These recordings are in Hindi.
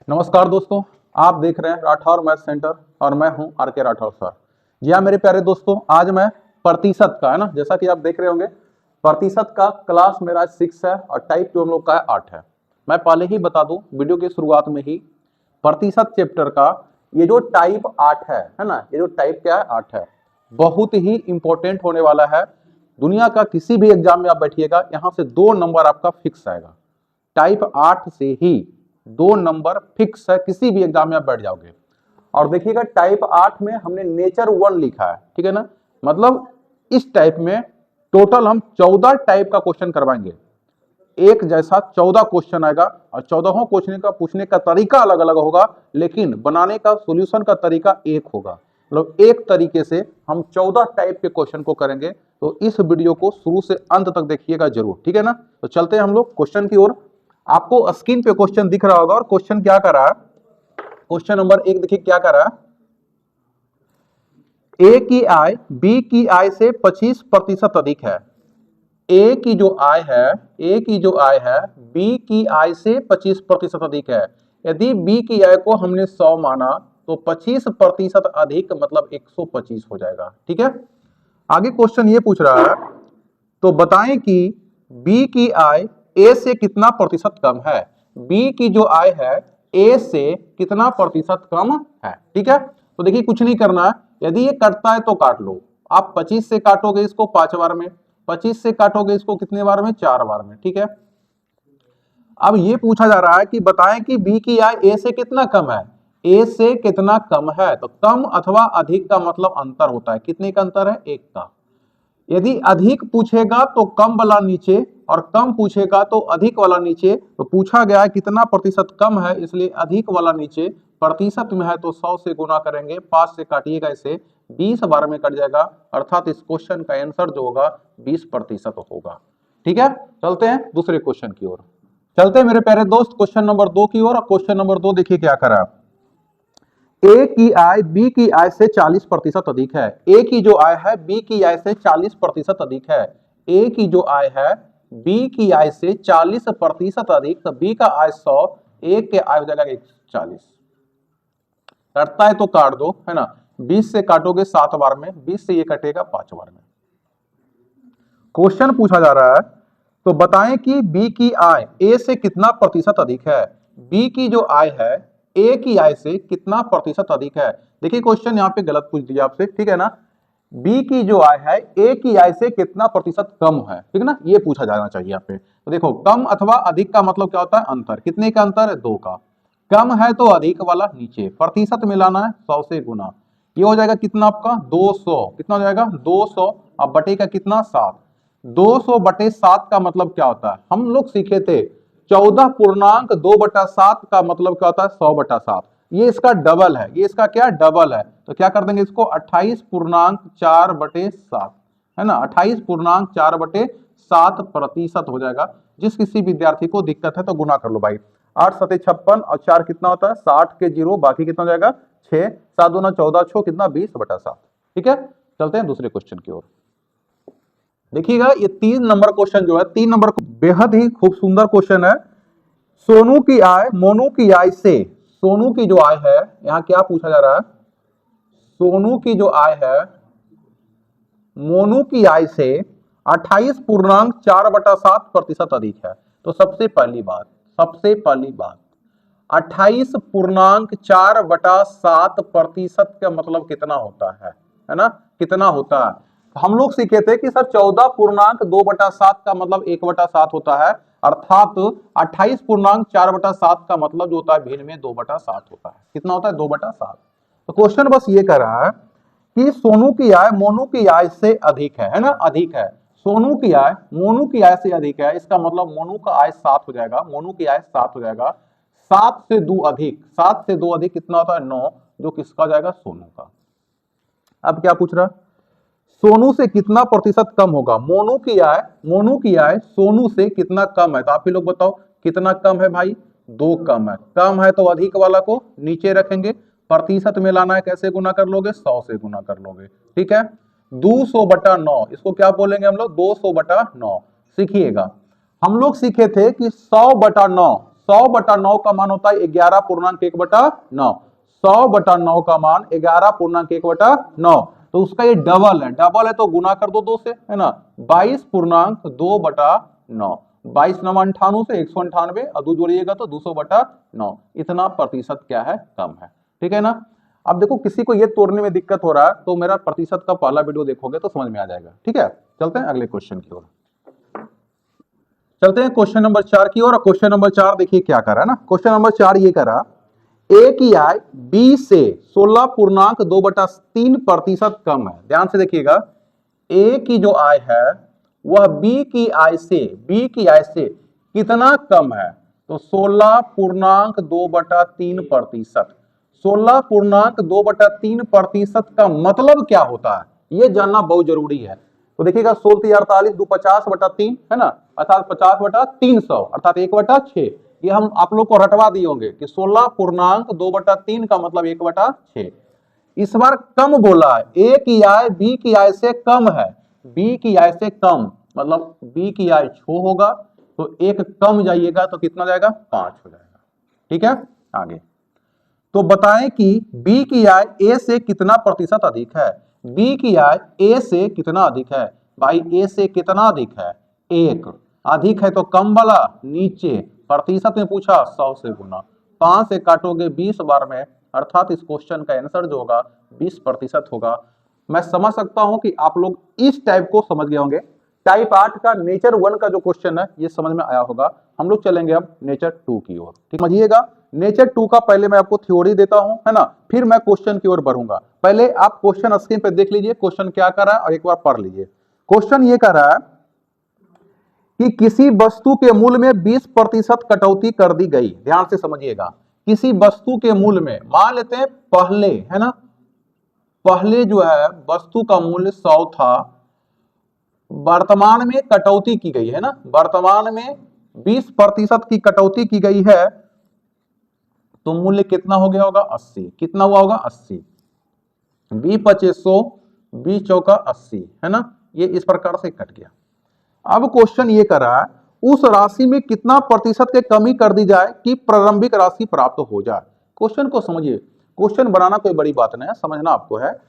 नमस्कार दोस्तों, आप देख रहे हैं राठौर मैथ सेंटर और मैं हूं आर.के. राठौर सर। जी हाँ मेरे प्यारे दोस्तों, आज मैं प्रतिशत का है ना, जैसा कि आप देख रहे होंगे प्रतिशत का क्लास मेरा 6 है और टाइप 2 हम लोग का 8 है। मैं पहले ही बता दूं वीडियो की शुरुआत में ही, प्रतिशत चैप्टर का ये जो टाइप 8 है ना, ये जो टाइप क्या है 8 है, बहुत ही इंपॉर्टेंट होने वाला है। दुनिया का किसी भी एग्जाम में आप बैठिएगा, यहाँ से 2 नंबर आपका फिक्स आएगा। टाइप 8 से ही 2 नंबर फिक्स है, किसी भी एग्जाम में आप बैठ जाओगे। और देखिएगा टाइप 8 में हमने नेचर 1 लिखा है, ठीक है ना, मतलब इस टाइप में टोटल हम 14 टाइप का क्वेश्चन करवाएंगे। एक जैसा 14 क्वेश्चन आएगा और 14 क्वेश्चन का पूछने का तरीका अलग अलग होगा, लेकिन बनाने का सॉल्यूशन का तरीका एक होगा। मतलब एक तरीके से हम 14 टाइप के क्वेश्चन को करेंगे। तो इस वीडियो को शुरू से अंत तक देखिएगा जरूर, ठीक है ना। तो चलते हैं हम लोग क्वेश्चन की ओर। आपको स्क्रीन पे क्वेश्चन दिख रहा होगा और क्वेश्चन क्या कर रहा है, क्वेश्चन नंबर 1 देखिए क्या कर रहा है। ए की आय बी की आय से 25% अधिक है। ए की जो आय है बी की आय से 25% अधिक है। यदि बी की आय को हमने 100 माना तो 25% अधिक मतलब 125 हो जाएगा, ठीक है। आगे क्वेश्चन ये पूछ रहा है, तो बताएं कि बी की आय ए से कितना प्रतिशत कम है। बी की जो आय है ए से कितना प्रतिशत कम है, ठीक है। तो देखिए कुछ नहीं करना है, यदि ये कटता है तो काट लो। आप 25 से काटोगे इसको 5 बार में, 25 से काटोगे इसको कितने बार में, 4 बार में, ठीक है। अब ये पूछा जा रहा है कि बताएं कि बी की आय ए से कितना कम है। ए से कितना कम है, तो कम अथवा अधिक का मतलब अंतर होता है। कितने का अंतर है, 1 का। यदि अधिक पूछेगा तो कम वाला नीचे और कम पूछेगा तो अधिक वाला नीचे। तो पूछा गया है कितना प्रतिशत कम है, इसलिए अधिक वाला नीचे, प्रतिशत में है तो 100 से गुना करेंगे, 5 से काटिएगा इसे 20 बार में कट जाएगा, अर्थात इस क्वेश्चन का आंसर जो होगा 20% होगा, ठीक है। चलते हैं दूसरे क्वेश्चन की ओर। चलते हैं मेरे प्यारे दोस्त क्वेश्चन नंबर 2 की ओर। और क्वेश्चन नंबर 2 देखिए क्या करा, ए की आय बी की आय से 40% अधिक है। ए की जो आय है बी की आय से 40% अधिक है। ए की जो आय है बी की आय से 40% अधिक, तो बी का आय 100, ए के आय हो जाएगा 140। कटता है तो काट दो, है ना। 20 से काटोगे 7 बार में, 20 से ये कटेगा 5 बार में। क्वेश्चन पूछा जा रहा है, तो बताएं कि बी की आय ए से कितना प्रतिशत अधिक है। बी की जो आय है ए की आय से कितना प्रतिशत अधिक है। देखिए क्वेश्चन यहाँ पे गलत पूछ दिया आपसे, ठीक है ना। बी की जो आय है ए की आय से कितना प्रतिशत कम है, ठीक है ना, ये पूछा जाना चाहिए यहाँ पे। तो देखो कम अथवा अधिक का मतलब क्या होता है, अंतर। कितने का अंतर है, 2 का। कम है तो अधिक वाला नीचे, प्रतिशत मिलाना है 100 से गुना, ये हो जाएगा कितना आपका 200। कितना हो जाएगा 200, अब बटे का कितना 7। 200 बटे 7 का मतलब क्या होता है, हम लोग सीखे थे 14.2/7 का मतलब क्या होता है 100/7। ये इसका डबल है, ये इसका क्या डबल है, तो क्या कर देंगे इसको 28.4/7, है ना। 28.4/7% हो जाएगा। जिस किसी विद्यार्थी को दिक्कत है तो गुना कर लो भाई। 8 7 56 और 4 कितना होता है 60 के 0, बाकी कितना हो जाएगा 6, 7 दूना 14, 6 कितना 20/7, ठीक है। चलते हैं दूसरे क्वेश्चन की ओर। देखिएगा ये 3 नंबर क्वेश्चन जो है, 3 नंबर बेहद ही खूब सुंदर क्वेश्चन है। सोनू की आय मोनू की आय से, सोनू की जो आय है, यहां क्या पूछा जा रहा है, सोनू की जो आय है मोनू की आय से 28.4/7% अधिक है। तो सबसे पहली बात 28.4/7% का मतलब कितना होता है ना, कितना होता है। हम लोग सीखे थे कि सर 14.2/7 का मतलब 1/7 होता है, अर्थात 28.4/7 का मतलब जो होता है भिन्न में 2/7 होता है। कितना होता है 2/7। तो क्वेश्चन बस ये कह रहा है कि सोनू की आय मोनू की आय से अधिक है ना, अधिक है। सोनू की आय मोनू की आय से अधिक है, इसका मतलब मोनू का आय 7 हो जाएगा, मोनू की आय 7 हो जाएगा। 7 से 2 अधिक, 7 से 2 अधिक कितना होता है 9, जो किसका जाएगा सोनू का। अब क्या पूछ रहा, सोनू से कितना प्रतिशत कम होगा। मोनू की आय सोनू से कितना कम है, तो आप ही लोग बताओ कितना कम है भाई, 2 कम है। कम है तो अधिक वाला को नीचे रखेंगे, प्रतिशत में लाना है, कैसे गुना कर लोगे 100 से गुना कर लोगे, ठीक है। 200/9, इसको क्या बोलेंगे हम लोग 200/9। सीखिएगा हम लोग सीखे थे कि 100/9, 100/9 का मान होता है 11.1/9। 100/9 का मान 11.1/9, तो उसका ये डबल है तो गुना कर दो 2 से, है ना। 22.2/9, 22 9 98 से 198 और 2 जोड़िएगा तो 200/9, इतना प्रतिशत क्या है, कम है। ठीक है ना। अब देखो किसी को ये तोड़ने में दिक्कत हो रहा है तो मेरा प्रतिशत का पहला वीडियो देखोगे तो समझ में आ जाएगा। ठीक है, चलते हैं अगले क्वेश्चन की ओर। चलते हैं क्वेश्चन नंबर 4 की ओर। क्वेश्चन नंबर 4 देखिए क्या करा ना। क्वेश्चन नंबर 4 ये करा, ए की आय बी से 16.2/3% कम है। ध्यान से देखिएगा, ए की जो आय है वह बी की आय से कितना कम है, तो 16.2/3%। 16.2/3% का मतलब क्या होता है, यह जानना बहुत जरूरी है। तो देखिएगा 16×3 = 50/3, है ना, अर्थात 50/300 अर्थात 1/6। ये हम आप लोग को रटवा दिए होंगे कि 16.2/3 का मतलब 1/6। इस बार कम बोला है, ए की आय बी की आय से कम है, बी की आय से कम मतलब बी की आय 6 होगा तो एक कम जाइएगा तो कितना जाएगा, 5 हो जाएगा। ठीक है, आगे तो बताएं कि बी की आय ए से कितना प्रतिशत अधिक है। बी की आय ए से कितना अधिक है, भाई ए से कितना अधिक है, 1 अधिक है तो कम वाला नीचे, प्रतिशत में पूछा 100 से गुना, 5 से काटोगे 20 बार में, अर्थात इस क्वेश्चन का आंसर जो होगा 20% होगा। मैं समझ सकता हूं कि आप लोग इस टाइप को समझ गए होंगे। टाइप 8 का नेचर 1 का जो क्वेश्चन है ये समझ में आया होगा। हम लोग चलेंगे अब नेचर 2 की ओर। ठीक समझिएगा, नेचर 2 का पहले मैं आपको थ्योरी देता हूं, है ना, फिर मैं क्वेश्चन की ओर बढ़ूंगा। पहले आप क्वेश्चन स्क्रीन पे देख लीजिए, क्वेश्चन क्या कर रहा है और एक बार पढ़ लीजिए। क्वेश्चन ये कर रहा है कि किसी वस्तु के मूल्य में 20% कटौती कर दी गई। ध्यान से समझिएगा, किसी वस्तु के मूल्य में, मान लेते हैं पहले, है ना, पहले जो है वस्तु का मूल्य 100 था, वर्तमान में कटौती की गई है ना, वर्तमान में 20% की कटौती की गई है तो मूल्य कितना हो गया होगा, 80। कितना हुआ होगा, 80। 20/2500, 20×4 80, है ना, ये इस प्रकार से कट गया। अब क्वेश्चन ये कर रहा है उस राशि में कितना प्रतिशत की कमी कर दी जाए कि प्रारंभिक राशि प्राप्त हो जाए। क्वेश्चन को समझिए, क्वेश्चन बनाना कोई बड़ी बात नहीं है, समझना आपको है।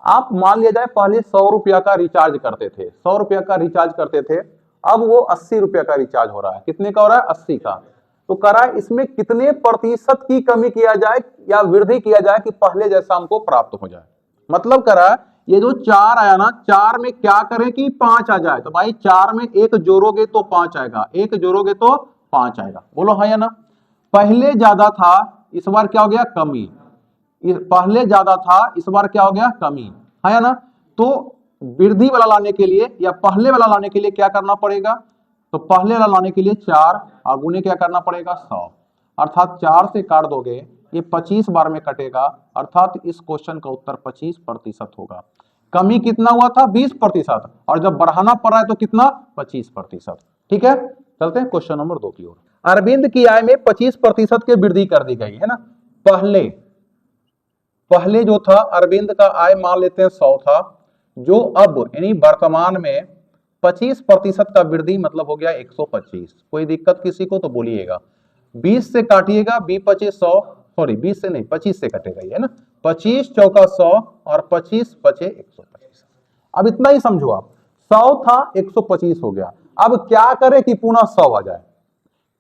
आप मान लिया जाए पहले 100 रुपया का रिचार्ज करते थे, 100 रुपया का रिचार्ज करते थे, अब वो 80 रुपया का रिचार्ज हो रहा है। कितने का हो रहा है, 80 का। तो करा इसमें कितने प्रतिशत की कमी किया जाए या वृद्धि किया जाए कि पहले जैसा हमको प्राप्त हो जाए। मतलब करा ये जो 4 आया ना, 4 में क्या करें कि 5 आ जाए, तो भाई 4 में 1 जोड़ोगे तो 5 आएगा, 1 जोड़ोगे तो 5 आएगा। बोलो हाँ या ना। पहले ज्यादा था, इस बार क्या हो गया, कमी। पहले ज्यादा था, इस बार क्या हो गया, कमी, है या ना। तो वृद्धि वाला लाने के लिए या पहले वाला लाने के लिए क्या करना पड़ेगा, तो पहले वाला लाने के लिए 4 और गुने क्या करना पड़ेगा, 100, अर्थात 4 से काट दोगे ये 25 बार में कटेगा, अर्थात इस क्वेश्चन का उत्तर 25% होगा। कमी कितना हुआ था, 20%, और जब बढ़ाना पड़ रहा है तो कितना, 25%। ठीक है, चलते हैं क्वेश्चन नंबर 2 की ओर। अरविंद की आय में 25% की वृद्धि कर दी गई है ना। पहले जो था अरविंद का आय मान लेते हैं 100 था, जो अब यानी वर्तमान में 25% का वृद्धि मतलब हो गया 125। कोई दिक्कत किसी को तो बोलिएगा। 20 से काटिएगा, 20×25 100, सॉरी 20 से नहीं 25 से कटेगा ये, है ना, 25×4 100 और 25×5 125। अब इतना ही समझो आप, 100 था 125 हो गया। अब क्या करें कि पुनः 100 आ जाए।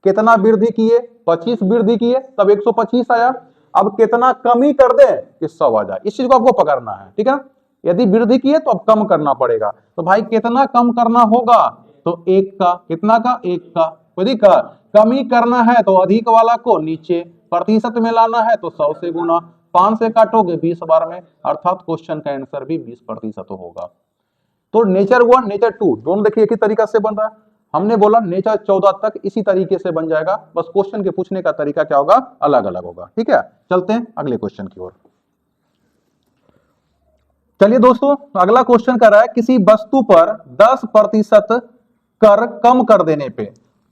कितना वृद्धि किए, 25 वृद्धि किए तब 125 आया। अब कितना कमी कर दे कि 100 आ जाए, इस चीज को आपको पकड़ना है। ठीक है, यदि वृद्धि किए तो अब कम करना पड़ेगा, तो भाई कितना कम करना होगा, तो 1 का, कितना का, 1 का। कोई दिक्कत, कमी करना है तो अधिक वाला को नीचे, प्रतिशत में लाना है तो 100 से गुना, 5 से काटोगे 20 बार में, अर्थात क्वेश्चन का आंसर भी 20% होगा। तो नेचर 1 नेचर 2 दोनों देखिए एक ही तरीका से बन रहा है। हमने बोला नेचर 14 तक इसी तरीके से बन जाएगा, बस क्वेश्चन के पूछने का तरीका क्या होगा, अलग अलग होगा। ठीक है, चलते हैं अगले क्वेश्चन की ओर। चलिए दोस्तों, अगला क्वेश्चन कर रहा है किसी वस्तु पर 10% कर कम कर देने पे,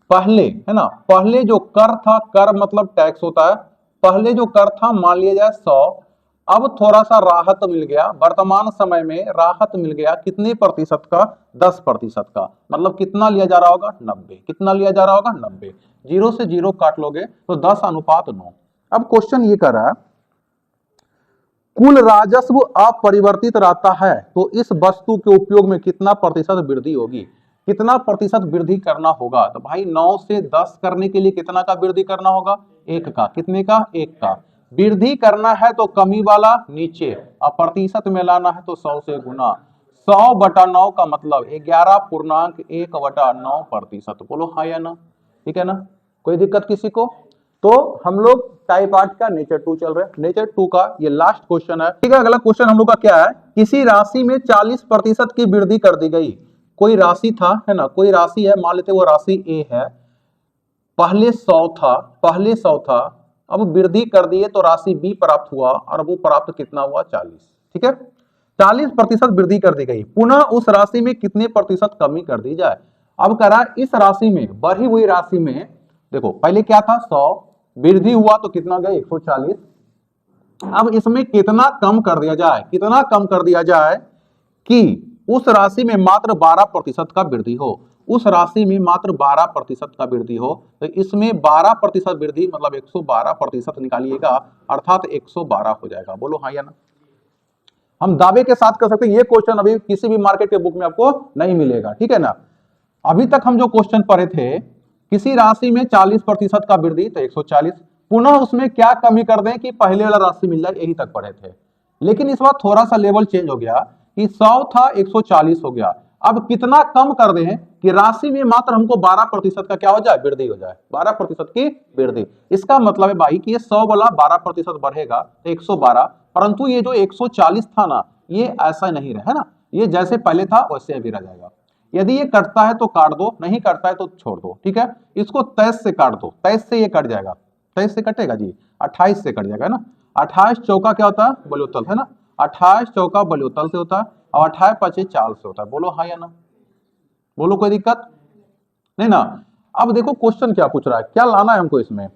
पहले, है ना, पहले जो कर था, कर मतलब टैक्स होता है, पहले जो कर था मान लिया जाए 100, अब थोड़ा सा राहत मिल गया, वर्तमान समय में राहत मिल गया कितने प्रतिशत का, 10% का। मतलब कितना लिया जा रहा होगा, 90। कितना लिया जा रहा होगा, 90। 0 से 0 काट लोगे तो 10:9। अब क्वेश्चन ये कर रहा है कुल राजस्व अपरिवर्तित रहता है तो इस वस्तु के उपयोग में कितना प्रतिशत वृद्धि होगी। कितना प्रतिशत वृद्धि करना होगा, तो भाई 9 से 10 करने के लिए कितना का वृद्धि करना होगा, 1 का। कितने का, 1 का। वृद्धि करना है तो कमी वाला नीचे, और प्रतिशत में लाना है तो 100 से गुना। 100/9 का मतलब 11.1/9%। बोलो हाँ या ना, ठीक है ना, कोई दिक्कत किसी को। तो हम लोग टाइप 8 का नेचर 2 चल रहे हैं, नेचर 2 का ये लास्ट क्वेश्चन है, ठीक है। अगला क्वेश्चन हम लोग का क्या है, किसी राशि में 40% की वृद्धि कर दी गई। कोई राशि था, है ना, कोई राशि है, मान लेते वो राशि ए है, पहले 100 था, पहले 100 था, अब वृद्धि कर दिए तो राशि बी प्राप्त हुआ, और वो प्राप्त कितना हुआ, 40। ठीक है, 40% वृद्धि कर दी गई, पुनः उस राशि में कितने प्रतिशत कमी कर दी जाए। अब करा इस राशि में, बढ़ी हुई राशि में, देखो पहले क्या था 100, वृद्धि हुआ तो कितना गया 140। अब इसमें कितना कम कर दिया जाए, कितना कम कर दिया जाए कि उस राशि में मात्र 12% का वृद्धि हो, उस राशि में मात्र 12% का वृद्धि हो। तो इसमें 12% वृद्धि मतलब 112% निकालिएगा, अर्थात 112 हो जाएगा। बोलो हाँ या ना। हम दावे के साथ कर सकते हैं, ये क्वेश्चन अभी किसी भी मार्केट के बुक में आपको नहीं मिलेगा, ठीक है ना। अभी तक हम जो क्वेश्चन पढ़े थे, किसी राशि में 40% का वृद्धि तो 140, पुनः उसमें क्या कमी कर दें कि पहले वाला राशि मिल जाए, यही तक पढ़े थे। लेकिन इस बार थोड़ा सा लेवल चेंज हो गया कि 100 था 140 हो गया। अब कितना कम कर दें कि राशि में मात्र हमको 12% का क्या हो जाए, वृद्धि हो जाए, 12% की वृद्धि। इसका मतलब है भाई कि ये 100 वाला 12% बढ़ेगा तो 112, परंतु ये जो 140 था ना, ये ऐसा नहीं रहे, है ना, ये जैसे पहले था वैसे अभी रह जाएगा। यदि ये कटता है तो काट दो, नहीं कटता है तो छोड़ दो, ठीक है। इसको 23 से काट दो, 23 से ये कट जाएगा, 23 से कटेगा जी, 28 से कट जाएगा ना। 28 चौका क्या होता है, बलयोत्तल, है ना, 28 चौका बलयोत्तल से होता है, और 28 पचे चाल से होता है। बोलो हाँ या ना, बोलो कोई दिक्कत नहीं ना। अब देखो क्वेश्चन क्या पूछ रहा है, क्या लाना है हमको इसमें,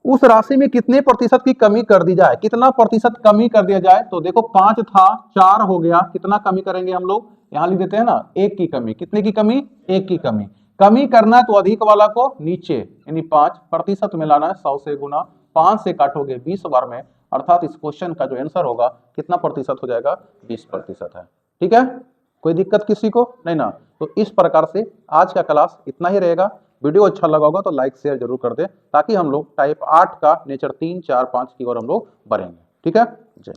उस राशि में कितने प्रतिशत की कमी कर दी जाए, कितना प्रतिशत कमी कर दिया जाए। तो देखो 5 था 4 हो गया, कितना कमी करेंगे हम लोग, यहां लिख देते हैं ना, 1 की कमी। कितने की कमी, 1 की कमी। कमी करना है तो अधिक वाला को नीचे, यानी 5% में लाना है, 100 से गुना, 5 से काटोगे 20 बार में, अर्थात इस क्वेश्चन का जो आंसर होगा कितना प्रतिशत हो जाएगा, 20% है। ठीक है, कोई दिक्कत किसी को नहीं ना। तो इस प्रकार से आज का क्लास इतना ही रहेगा। वीडियो अच्छा लगा होगा तो लाइक शेयर जरूर कर दे, ताकि हम लोग टाइप 8 का नेचर 3, 4, 5 की ओर हम लोग बढ़ेंगे। ठीक है, जय।